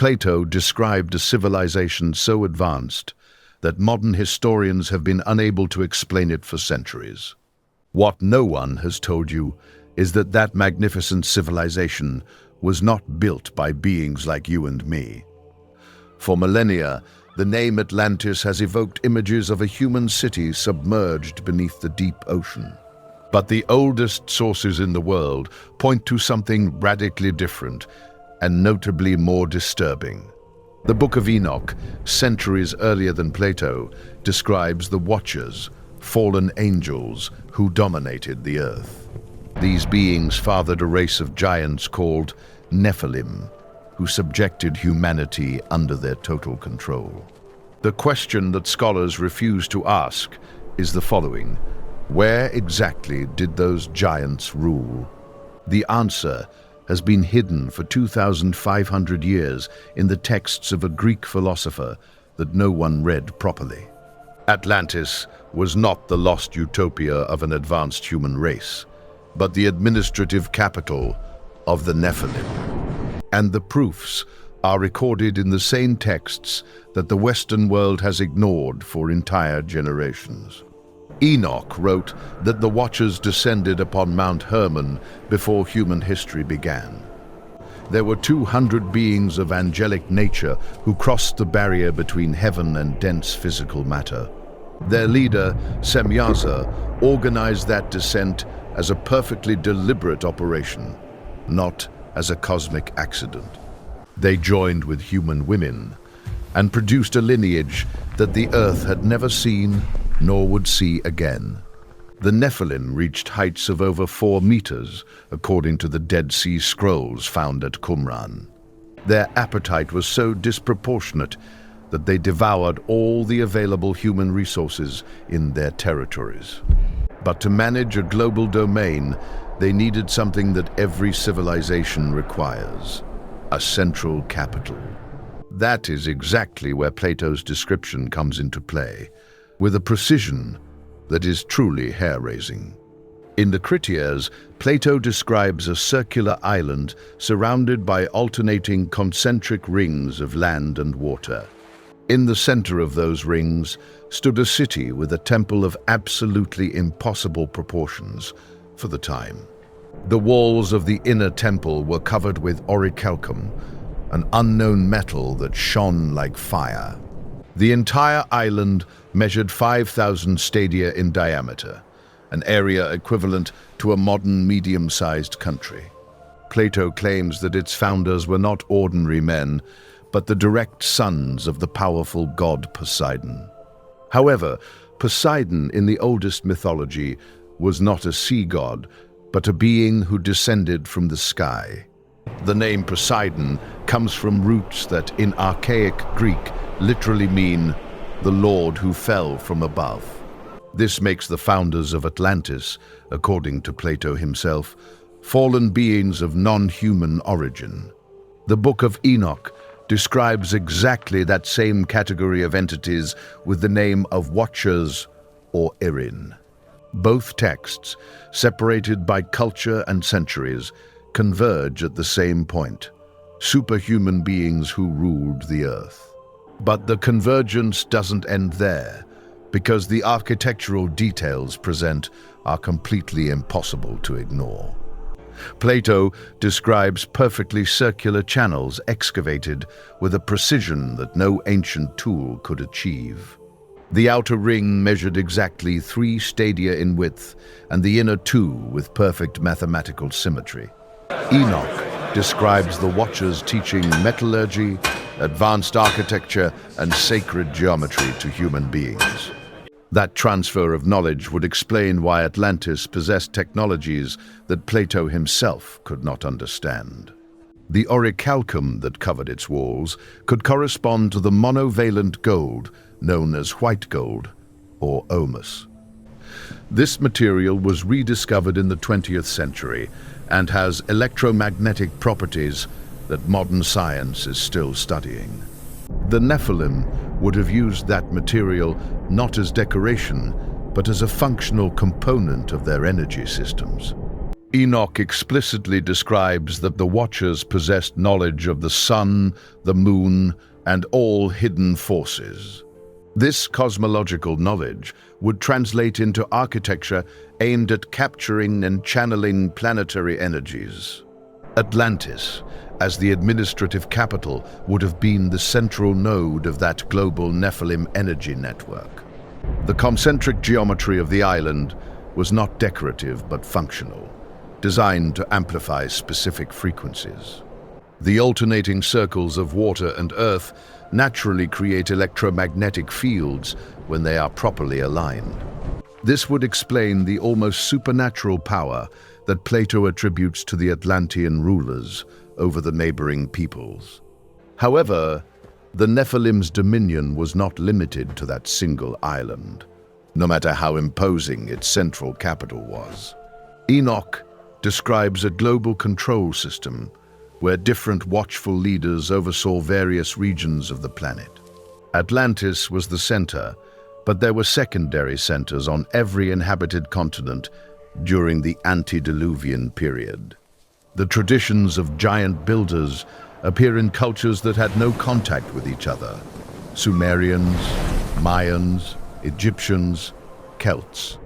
Plato described a civilization so advanced that modern historians have been unable to explain it for centuries. What no one has told you is that that magnificent civilization was not built by beings like you and me. For millennia, the name Atlantis has evoked images of a human city submerged beneath the deep ocean. But the oldest sources in the world point to something radically different and notably more disturbing. The Book of Enoch, centuries earlier than Plato, describes the Watchers, fallen angels who dominated the earth. These beings fathered a race of giants called Nephilim, who subjected humanity under their total control. The question that scholars refuse to ask is the following: where exactly did those giants rule? The answer has been hidden for 2,500 years in the texts of a Greek philosopher that no one read properly. Atlantis was not the lost utopia of an advanced human race, but the administrative capital of the Nephilim. And the proofs are recorded in the same texts that the Western world has ignored for entire generations. Enoch wrote that the Watchers descended upon Mount Hermon before human history began. There were 200 beings of angelic nature who crossed the barrier between heaven and dense physical matter. Their leader, Semyaza, organized that descent as a perfectly deliberate operation, not as a cosmic accident. They joined with human women and produced a lineage that the earth had never seen nor would see again. The Nephilim reached heights of over 4 meters, according to the Dead Sea Scrolls found at Qumran. Their appetite was so disproportionate that they devoured all the available human resources in their territories. But to manage a global domain, they needed something that every civilization requires: a central capital. That is exactly where Plato's description comes into play, with a precision that is truly hair-raising. In the Critias, Plato describes a circular island surrounded by alternating concentric rings of land and water. In the center of those rings stood a city with a temple of absolutely impossible proportions for the time. The walls of the inner temple were covered with orichalcum, an unknown metal that shone like fire. The entire island measured 5,000 stadia in diameter, an area equivalent to a modern medium-sized country. Plato claims that its founders were not ordinary men, but the direct sons of the powerful god Poseidon. However, Poseidon in the oldest mythology was not a sea god, but a being who descended from the sky. The name Poseidon comes from roots that in archaic Greek literally mean the Lord who fell from above. This makes the founders of Atlantis, according to Plato himself, fallen beings of non-human origin. The Book of Enoch describes exactly that same category of entities with the name of Watchers or Erin. Both texts, separated by culture and centuries, converge at the same point: superhuman beings who ruled the earth. But the convergence doesn't end there, because the architectural details present are completely impossible to ignore. Plato describes perfectly circular channels excavated with a precision that no ancient tool could achieve. The outer ring measured exactly 3 stadia in width, and the inner 2 with perfect mathematical symmetry. Enoch describes the Watchers teaching metallurgy, advanced architecture, and sacred geometry to human beings. That transfer of knowledge would explain why Atlantis possessed technologies that Plato himself could not understand. The orichalcum that covered its walls could correspond to the monovalent gold known as white gold, or omus. This material was rediscovered in the 20th century and has electromagnetic properties that modern science is still studying. The Nephilim would have used that material not as decoration, but as a functional component of their energy systems. Enoch explicitly describes that the Watchers possessed knowledge of the sun, the moon, and all hidden forces. This cosmological knowledge would translate into architecture aimed at capturing and channeling planetary energies. Atlantis, as the administrative capital, would have been the central node of that global Nephilim energy network. The concentric geometry of the island was not decorative but functional, designed to amplify specific frequencies. The alternating circles of water and earth naturally create electromagnetic fields when they are properly aligned. This would explain the almost supernatural power that Plato attributes to the Atlantean rulers over the neighboring peoples. However, the Nephilim's dominion was not limited to that single island, no matter how imposing its central capital was. Enoch describes a global control system where different watchful leaders oversaw various regions of the planet. Atlantis was the center, but there were secondary centers on every inhabited continent during the antediluvian period. The traditions of giant builders appear in cultures that had no contact with each other: Sumerians, Mayans, Egyptians, Celts.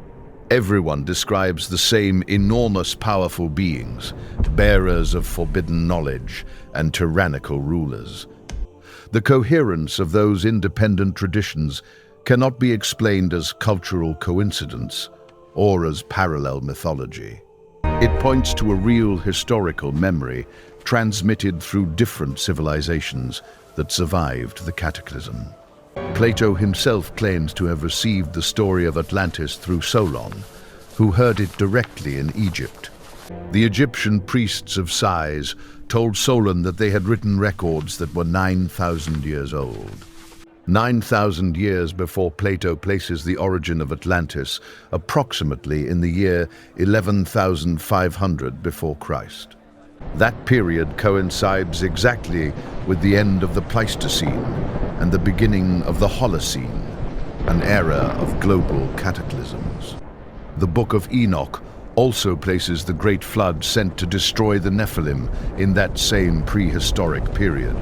Everyone describes the same enormous, powerful beings, bearers of forbidden knowledge and tyrannical rulers. The coherence of those independent traditions cannot be explained as cultural coincidence or as parallel mythology. It points to a real historical memory transmitted through different civilizations that survived the cataclysm. Plato himself claims to have received the story of Atlantis through Solon, who heard it directly in Egypt. The Egyptian priests of Sais told Solon that they had written records that were 9,000 years old. 9,000 years before Plato places the origin of Atlantis, approximately in the year 11,500 before Christ. That period coincides exactly with the end of the Pleistocene and the beginning of the Holocene, an era of global cataclysms. The Book of Enoch also places the Great Flood sent to destroy the Nephilim in that same prehistoric period.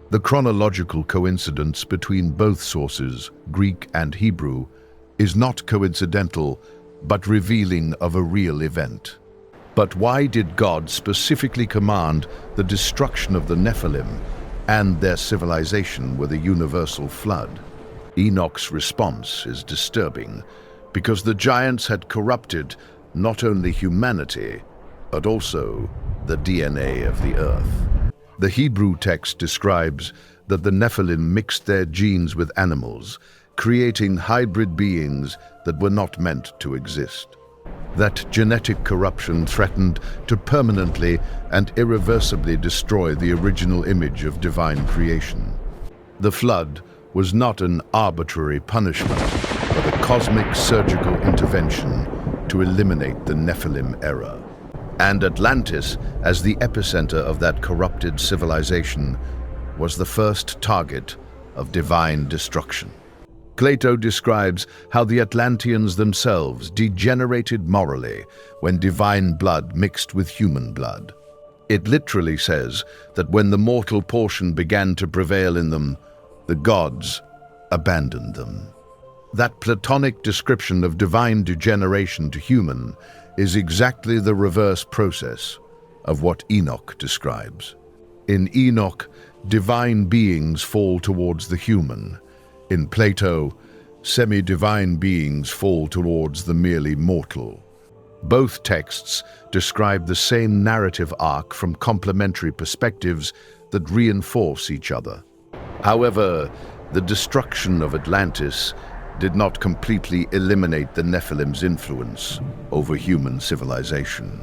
The chronological coincidence between both sources, Greek and Hebrew, is not coincidental, but revealing of a real event. But why did God specifically command the destruction of the Nephilim and their civilization with a universal flood? Enoch's response is disturbing, because the giants had corrupted not only humanity, but also the DNA of the earth. The Hebrew text describes that the Nephilim mixed their genes with animals, creating hybrid beings that were not meant to exist. That genetic corruption threatened to permanently and irreversibly destroy the original image of divine creation. The flood was not an arbitrary punishment, but a cosmic surgical intervention to eliminate the Nephilim era. And Atlantis, as the epicenter of that corrupted civilization, was the first target of divine destruction. Plato describes how the Atlanteans themselves degenerated morally when divine blood mixed with human blood. It literally says that when the mortal portion began to prevail in them, the gods abandoned them. That Platonic description of divine degeneration to human is exactly the reverse process of what Enoch describes. In Enoch, divine beings fall towards the human. In Plato, semi-divine beings fall towards the merely mortal. Both texts describe the same narrative arc from complementary perspectives that reinforce each other. However, the destruction of Atlantis did not completely eliminate the Nephilim's influence over human civilization.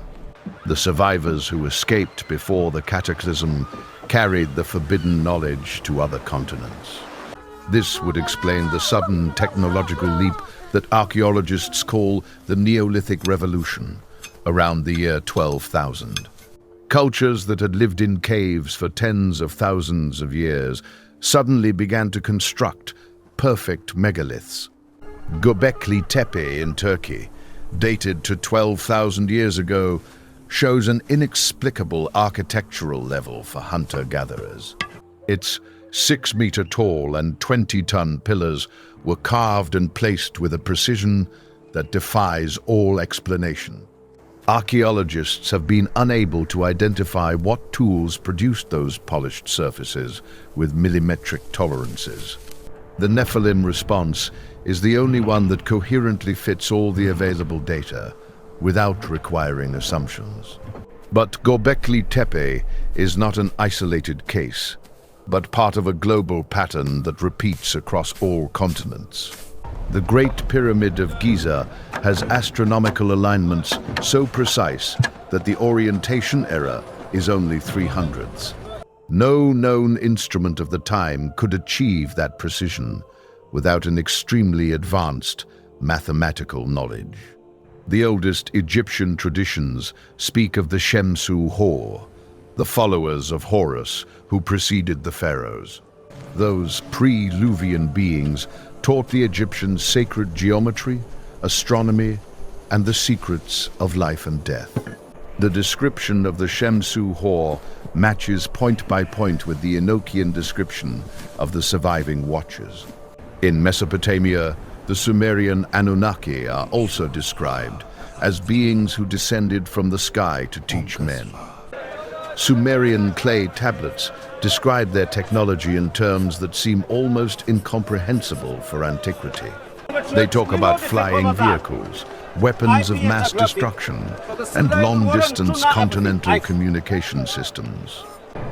The survivors who escaped before the cataclysm carried the forbidden knowledge to other continents. This would explain the sudden technological leap that archaeologists call the Neolithic Revolution, around the year 12,000. Cultures that had lived in caves for tens of thousands of years suddenly began to construct perfect megaliths. Göbekli Tepe in Turkey, dated to 12,000 years ago, shows an inexplicable architectural level for hunter-gatherers. Its 6-meter tall and 20-ton pillars were carved and placed with a precision that defies all explanation. Archaeologists have been unable to identify what tools produced those polished surfaces with millimetric tolerances. The Nephilim response is the only one that coherently fits all the available data, without requiring assumptions. But Göbekli Tepe is not an isolated case, but part of a global pattern that repeats across all continents. The Great Pyramid of Giza has astronomical alignments so precise that the orientation error is only 300ths. No known instrument of the time could achieve that precision without an extremely advanced mathematical knowledge. The oldest Egyptian traditions speak of the Shemsu Hor, the followers of Horus who preceded the pharaohs. Those pre-Luvian beings taught the Egyptians sacred geometry, astronomy, and the secrets of life and death. The description of the Shemsu Hor matches point by point with the Enochian description of the surviving watchers. In Mesopotamia, the Sumerian Anunnaki are also described as beings who descended from the sky to teach men. Sumerian clay tablets describe their technology in terms that seem almost incomprehensible for antiquity. They talk about flying vehicles, weapons of mass destruction, and long-distance continental communication systems.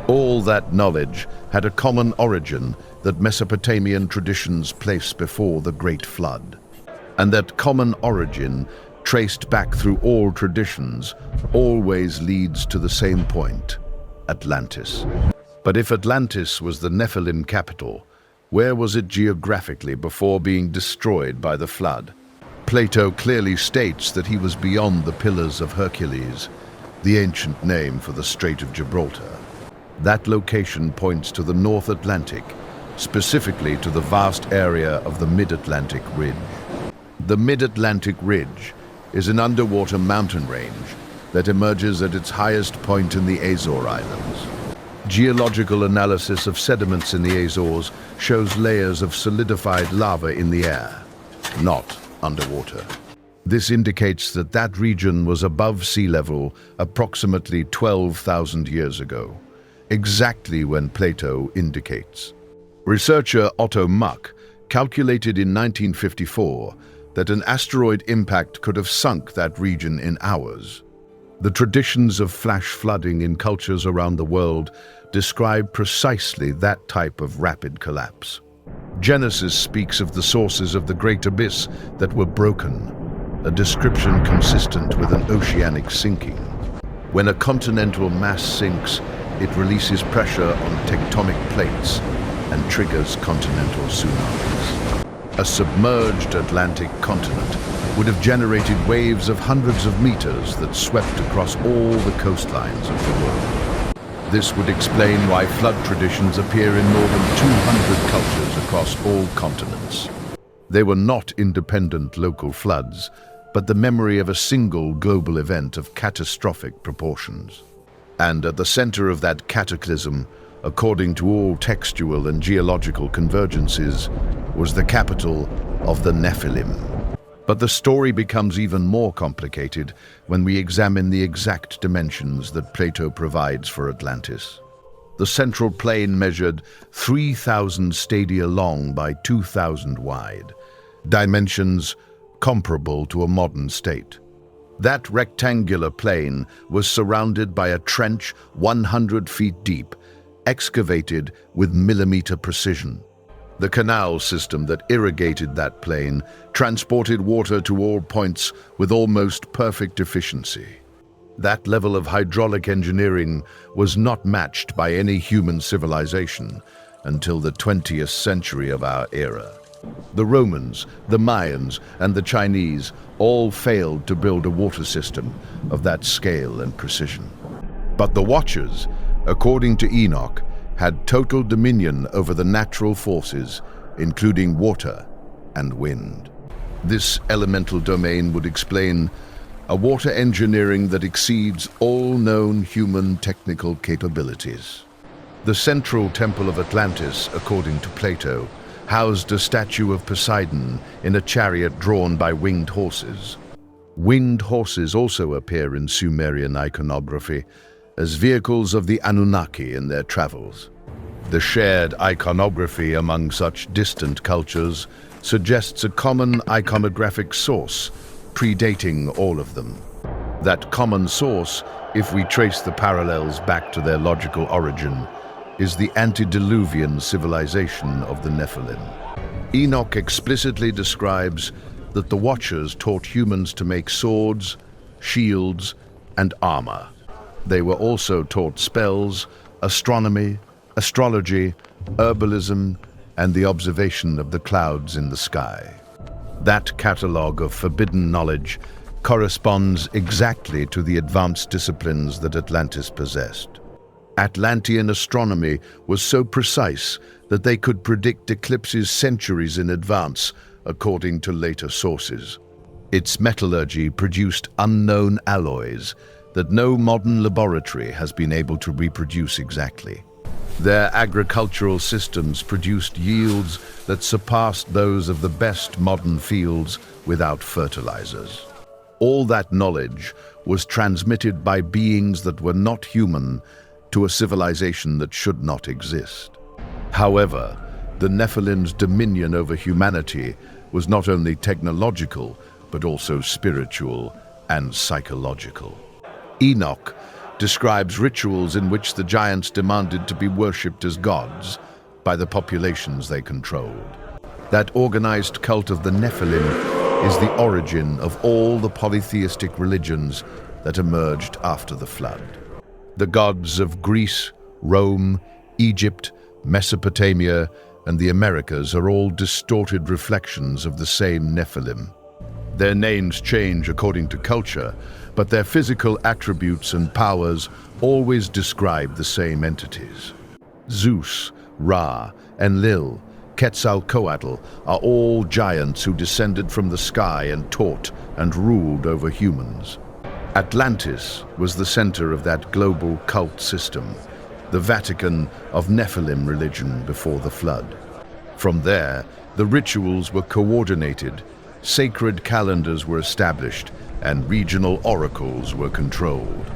All that knowledge had a common origin that Mesopotamian traditions place before the Great Flood. And that common origin, traced back through all traditions, always leads to the same point: Atlantis. But if Atlantis was the Nephilim capital, where was it geographically before being destroyed by the flood? Plato clearly states that he was beyond the Pillars of Hercules, the ancient name for the Strait of Gibraltar. That location points to the North Atlantic, specifically to the vast area of the Mid-Atlantic Ridge. The Mid-Atlantic Ridge is an underwater mountain range that emerges at its highest point in the Azore Islands. Geological analysis of sediments in the Azores shows layers of solidified lava in the air, not underwater. This indicates that that region was above sea level approximately 12,000 years ago, exactly when Plato indicates. Researcher Otto Muck calculated in 1954 that an asteroid impact could have sunk that region in hours. The traditions of flash flooding in cultures around the world describe precisely that type of rapid collapse. Genesis speaks of the sources of the Great Abyss that were broken, a description consistent with an oceanic sinking. When a continental mass sinks, it releases pressure on tectonic plates and triggers continental tsunamis. A submerged Atlantic continent would have generated waves of hundreds of meters that swept across all the coastlines of the world. This would explain why flood traditions appear in more than 200 cultures across all continents. They were not independent local floods, but the memory of a single global event of catastrophic proportions. And at the center of that cataclysm, according to all textual and geological convergences, was the capital of the Nephilim. But the story becomes even more complicated when we examine the exact dimensions that Plato provides for Atlantis. The central plain measured 3,000 stadia long by 2,000 wide, dimensions comparable to a modern state. That rectangular plain was surrounded by a trench 100 feet deep, excavated with millimeter precision. The canal system that irrigated that plain transported water to all points with almost perfect efficiency. That level of hydraulic engineering was not matched by any human civilization until the 20th century of our era. The Romans, the Mayans, and the Chinese all failed to build a water system of that scale and precision. But the Watchers, according to Enoch, had total dominion over the natural forces, including water and wind. This elemental domain would explain a water engineering that exceeds all known human technical capabilities. The central temple of Atlantis, according to Plato, housed a statue of Poseidon in a chariot drawn by winged horses. Winged horses also appear in Sumerian iconography as vehicles of the Anunnaki in their travels. The shared iconography among such distant cultures suggests a common iconographic source, predating all of them. That common source, if we trace the parallels back to their logical origin, is the antediluvian civilization of the Nephilim. Enoch explicitly describes that the Watchers taught humans to make swords, shields, and armor. They were also taught spells, astronomy, astrology, herbalism, and the observation of the clouds in the sky. That catalogue of forbidden knowledge corresponds exactly to the advanced disciplines that Atlantis possessed. Atlantean astronomy was so precise that they could predict eclipses centuries in advance, according to later sources. Its metallurgy produced unknown alloys that no modern laboratory has been able to reproduce exactly. Their agricultural systems produced yields that surpassed those of the best modern fields without fertilizers. All that knowledge was transmitted by beings that were not human to a civilization that should not exist. However, the Nephilim's dominion over humanity was not only technological, but also spiritual and psychological. Enoch describes rituals in which the giants demanded to be worshipped as gods by the populations they controlled. That organized cult of the Nephilim is the origin of all the polytheistic religions that emerged after the flood. The gods of Greece, Rome, Egypt, Mesopotamia, and the Americas are all distorted reflections of the same Nephilim. Their names change according to culture, but their physical attributes and powers always describe the same entities. Zeus, Ra, Enlil, Quetzalcoatl are all giants who descended from the sky and taught and ruled over humans. Atlantis was the center of that global cult system, the Vatican of Nephilim religion before the flood. From there, the rituals were coordinated, sacred calendars were established, and regional oracles were controlled.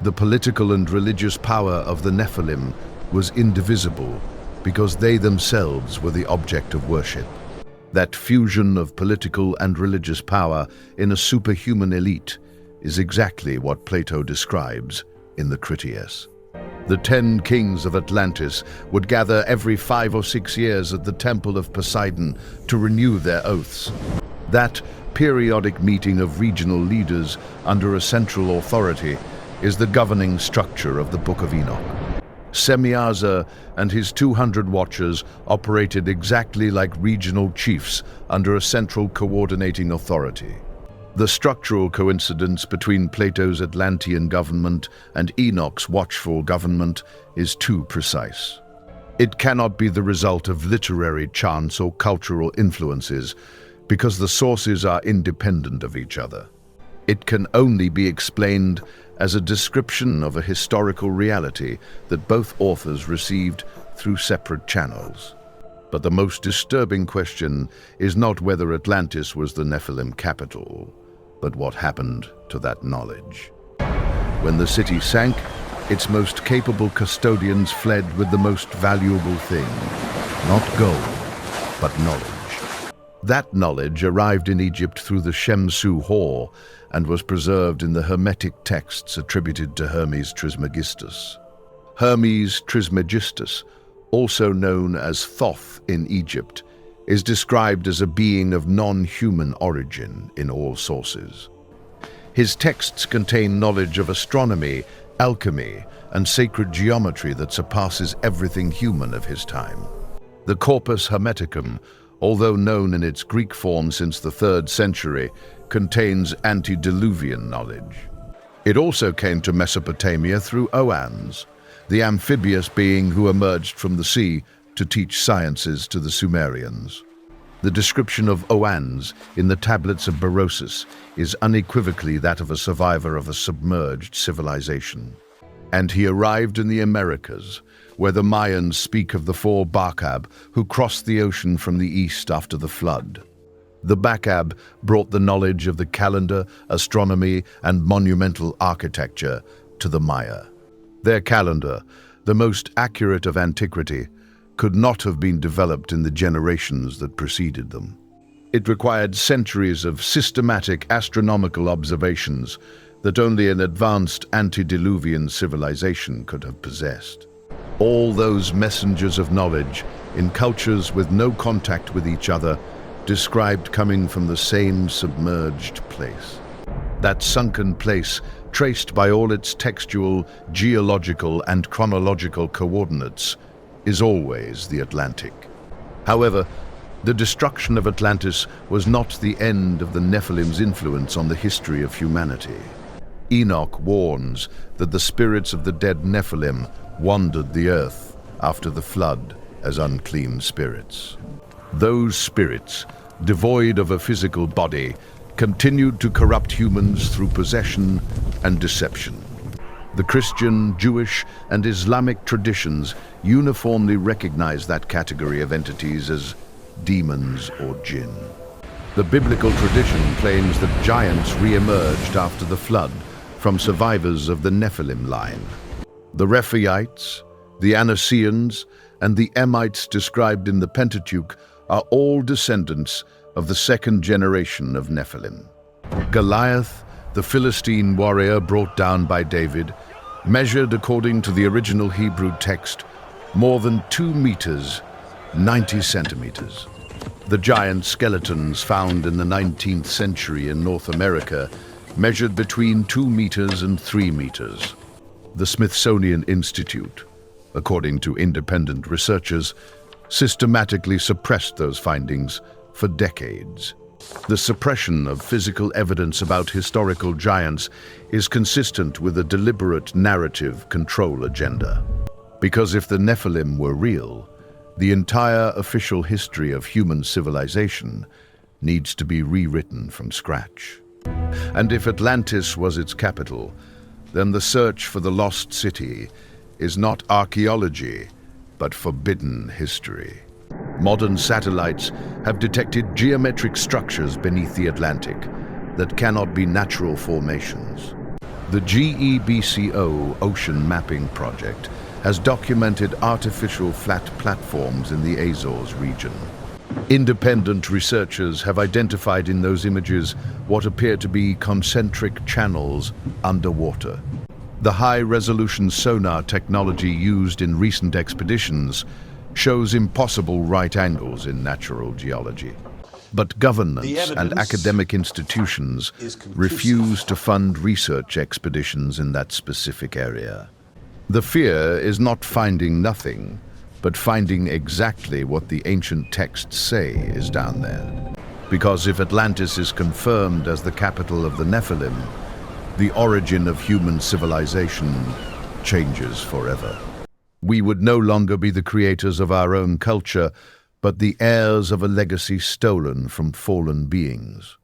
The political and religious power of the Nephilim was indivisible because they themselves were the object of worship. That fusion of political and religious power in a superhuman elite is exactly what Plato describes in the Critias. The 10 kings of Atlantis would gather every 5 or 6 years at the temple of Poseidon to renew their oaths. That periodic meeting of regional leaders under a central authority is the governing structure of the Book of Enoch. Semyaza and his 200 watchers operated exactly like regional chiefs under a central coordinating authority. The structural coincidence between Plato's Atlantean government and Enoch's watchful government is too precise. It cannot be the result of literary chance or cultural influences, because the sources are independent of each other. It can only be explained as a description of a historical reality that both authors received through separate channels. But the most disturbing question is not whether Atlantis was the Nephilim capital, but what happened to that knowledge. When the city sank, its most capable custodians fled with the most valuable thing, not gold, but knowledge. That knowledge arrived in Egypt through the Shemsu Hor and was preserved in the Hermetic texts attributed to Hermes Trismegistus. Hermes Trismegistus, also known as Thoth in Egypt, is described as a being of non-human origin in all sources. His texts contain knowledge of astronomy, alchemy, and sacred geometry that surpasses everything human of his time. The Corpus Hermeticum, although known in its Greek form since the 3rd century, contains antediluvian knowledge. It also came to Mesopotamia through Oans, the amphibious being who emerged from the sea to teach sciences to the Sumerians. The description of Oannes in the tablets of Berosus is unequivocally that of a survivor of a submerged civilization. And he arrived in the Americas, where the Mayans speak of the four Bacab who crossed the ocean from the east after the flood. The Bacab brought the knowledge of the calendar, astronomy, and monumental architecture to the Maya. Their calendar, the most accurate of antiquity, could not have been developed in the generations that preceded them. It required centuries of systematic astronomical observations that only an advanced antediluvian civilization could have possessed. All those messengers of knowledge, in cultures with no contact with each other, described coming from the same submerged place. That sunken place, traced by all its textual, geological, and chronological coordinates, is always the Atlantic. However, the destruction of Atlantis was not the end of the Nephilim's influence on the history of humanity. Enoch warns that the spirits of the dead Nephilim wandered the earth after the flood as unclean spirits. Those spirits, devoid of a physical body, continued to corrupt humans through possession and deception. The Christian, Jewish, and Islamic traditions uniformly recognize that category of entities as demons or jinn. The biblical tradition claims that giants re-emerged after the flood from survivors of the Nephilim line. The Rephaites, the Anaseans, and the Emites described in the Pentateuch are all descendants of the second generation of Nephilim. Goliath, the Philistine warrior brought down by David, measured according to the original Hebrew text more than 2 meters, 90 centimeters. The giant skeletons found in the 19th century in North America measured between 2 meters and 3 meters. The Smithsonian Institute, according to independent researchers, systematically suppressed those findings for decades. The suppression of physical evidence about historical giants is consistent with a deliberate narrative control agenda. Because if the Nephilim were real, the entire official history of human civilization needs to be rewritten from scratch. And if Atlantis was its capital, then the search for the lost city is not archaeology, but forbidden history. Modern satellites have detected geometric structures beneath the Atlantic that cannot be natural formations. The GEBCO Ocean Mapping Project has documented artificial flat platforms in the Azores region. Independent researchers have identified in those images what appear to be concentric channels underwater. The high-resolution sonar technology used in recent expeditions shows impossible right angles in natural geology. But governments and academic institutions refuse to fund research expeditions in that specific area. The fear is not finding nothing, but finding exactly what the ancient texts say is down there. Because if Atlantis is confirmed as the capital of the Nephilim, the origin of human civilization changes forever. We would no longer be the creators of our own culture, but the heirs of a legacy stolen from fallen beings.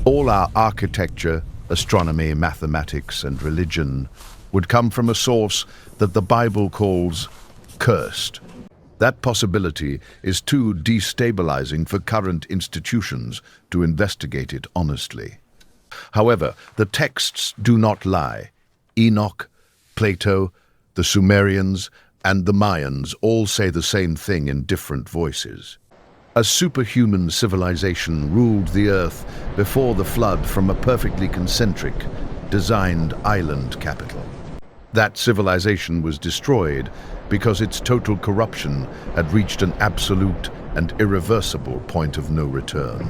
All our architecture, astronomy, mathematics, and religion would come from a source that the Bible calls cursed. That possibility is too destabilizing for current institutions to investigate it honestly. However, the texts do not lie. Enoch, Plato, the Sumerians, and the Mayans all say the same thing in different voices. A superhuman civilization ruled the earth before the flood from a perfectly concentric, designed island capital. That civilization was destroyed because its total corruption had reached an absolute and irreversible point of no return.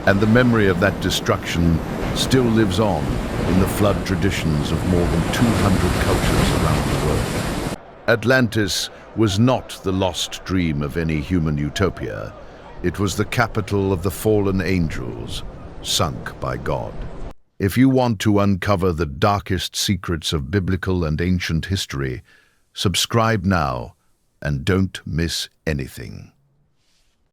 And the memory of that destruction still lives on in the flood traditions of more than 200 cultures around the world. Atlantis was not the lost dream of any human utopia. It was the capital of the fallen angels, sunk by God. If you want to uncover the darkest secrets of biblical and ancient history, subscribe now and don't miss anything.